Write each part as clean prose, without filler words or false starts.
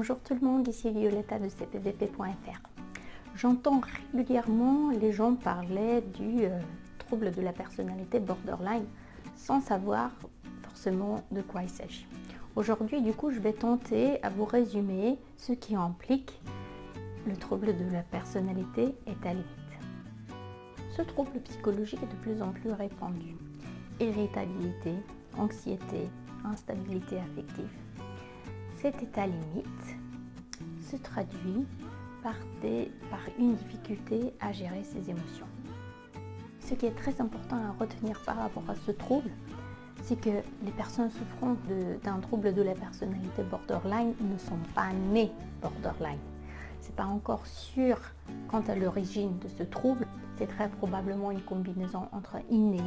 Bonjour tout le monde, ici Violetta de cpvp.fr. J'entends régulièrement les gens parler du trouble de la personnalité borderline sans savoir forcément de quoi il s'agit. Aujourd'hui, du coup, je vais tenter à vous résumer ce qui implique le trouble de la personnalité est à limite. Ce trouble psychologique est de plus en plus répandu. Irritabilité, anxiété, instabilité affective. Cet état limite se traduit par une difficulté à gérer ses émotions. Ce qui est très important à retenir par rapport à ce trouble, c'est que les personnes souffrant d'un trouble de la personnalité borderline ne sont pas nées borderline. Ce n'est pas encore sûr quant à l'origine de ce trouble. C'est très probablement une combinaison entre inné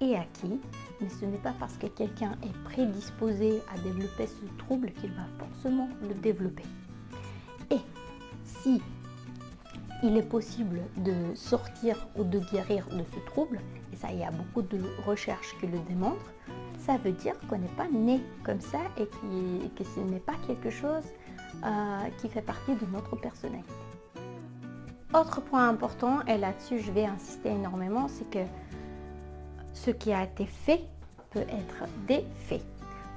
et acquis, mais ce n'est pas parce que quelqu'un est prédisposé à développer ce trouble qu'il va forcément le développer. Et si il est possible de sortir ou de guérir de ce trouble, et ça, il y a beaucoup de recherches qui le démontrent, ça veut dire qu'on n'est pas né comme ça et que ce n'est pas quelque chose qui fait partie de notre personnalité. Autre point important, et là-dessus je vais insister énormément, c'est que ce qui a été fait peut être défait.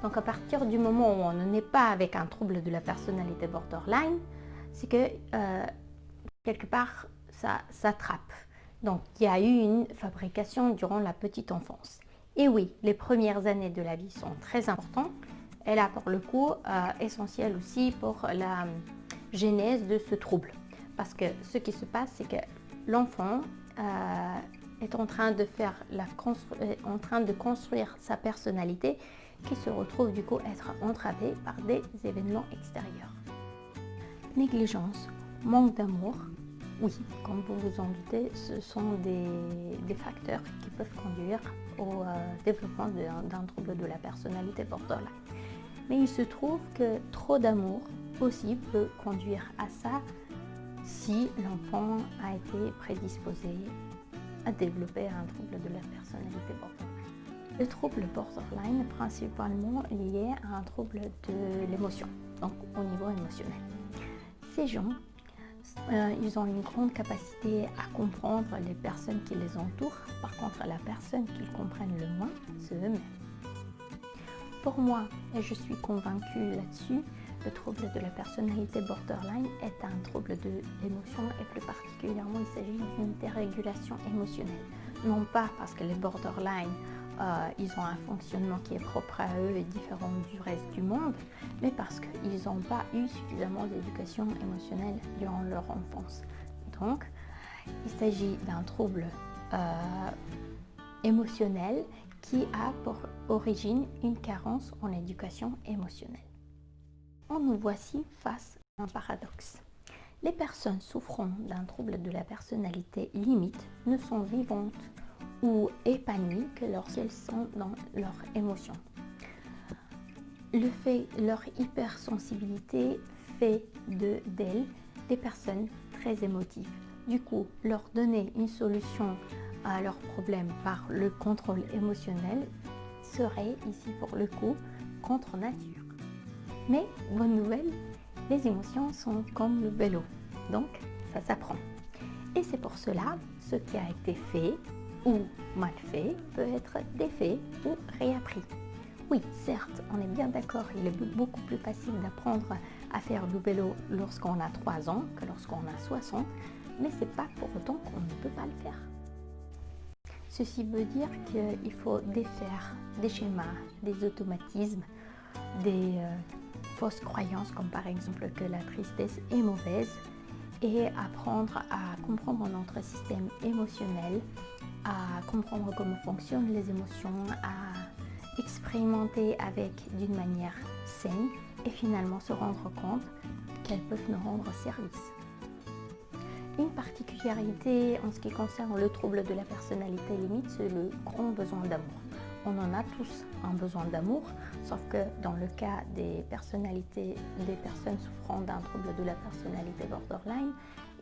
Donc à partir du moment où on n'est pas avec un trouble de la personnalité borderline, c'est que quelque part ça s'attrape. Donc il y a eu une fabrication durant la petite enfance. Et oui, les premières années de la vie sont très importantes. Et là pour le coup, essentiel aussi pour la genèse de ce trouble. Parce que ce qui se passe, c'est que l'enfant est en train de construire sa personnalité qui se retrouve du coup être entravée par des événements extérieurs. Négligence, manque d'amour, oui, comme vous vous en doutez, ce sont des facteurs qui peuvent conduire au développement d'un trouble de la personnalité borderline. Mais il se trouve que trop d'amour aussi peut conduire à ça si l'enfant a été prédisposé à développer un trouble de la personnalité borderline. Le trouble borderline est principalement lié à un trouble de l'émotion, donc au niveau émotionnel. Ces gens, ils ont une grande capacité à comprendre les personnes qui les entourent. Par contre, la personne qu'ils comprennent le moins, c'est eux-mêmes. Pour moi, et je suis convaincue là-dessus, le trouble de la personnalité borderline est un trouble de l'émotion et plus particulièrement il s'agit d'une dérégulation émotionnelle. Non pas parce que les borderline, ils ont un fonctionnement qui est propre à eux et différent du reste du monde, mais parce qu'ils n'ont pas eu suffisamment d'éducation émotionnelle durant leur enfance. Donc, il s'agit d'un trouble émotionnel qui a pour origine une carence en éducation émotionnelle. Nous voici face à un paradoxe. Les personnes souffrant d'un trouble de la personnalité limite ne sont vivantes ou épanouies que lorsqu'elles sont dans leurs émotions. Leur hypersensibilité fait d'elles des personnes très émotives. Du coup, leur donner une solution à leurs problèmes par le contrôle émotionnel serait ici pour le coup contre nature. Mais, bonne nouvelle, les émotions sont comme le vélo, donc ça s'apprend. Et c'est pour cela, ce qui a été fait ou mal fait peut être défait ou réappris. Oui, certes, on est bien d'accord, il est beaucoup plus facile d'apprendre à faire du vélo lorsqu'on a 3 ans que lorsqu'on a 60, mais c'est pas pour autant qu'on ne peut pas le faire. Ceci veut dire qu'il faut défaire des schémas, des automatismes, des fausses croyances comme par exemple que la tristesse est mauvaise et apprendre à comprendre notre système émotionnel, à comprendre comment fonctionnent les émotions, à expérimenter avec d'une manière saine et finalement se rendre compte qu'elles peuvent nous rendre service. Une particularité en ce qui concerne le trouble de la personnalité limite, c'est le grand besoin d'amour. On en a tous un besoin d'amour, sauf que dans le cas des personnes souffrant d'un trouble de la personnalité borderline,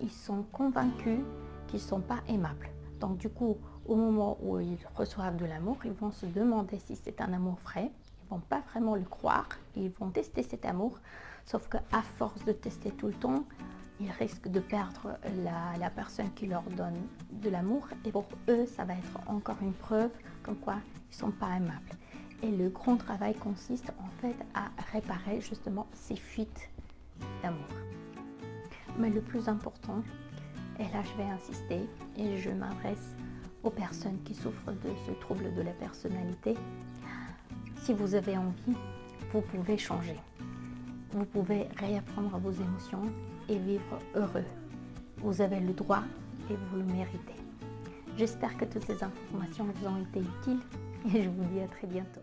ils sont convaincus qu'ils ne sont pas aimables. Donc du coup, au moment où ils reçoivent de l'amour, ils vont se demander si c'est un amour vrai. ils ne vont pas vraiment le croire, ils vont tester cet amour, sauf qu'à force de tester tout le temps, ils risquent de perdre la personne qui leur donne de l'amour et pour eux, ça va être encore une preuve comme quoi ils ne sont pas aimables. Et le grand travail consiste en fait à réparer justement ces fuites d'amour. Mais le plus important, et là je vais insister et je m'adresse aux personnes qui souffrent de ce trouble de la personnalité, si vous avez envie, vous pouvez changer. Vous pouvez réapprendre vos émotions et vivre heureux. Vous avez le droit et vous le méritez. J'espère que toutes ces informations vous ont été utiles et je vous dis à très bientôt.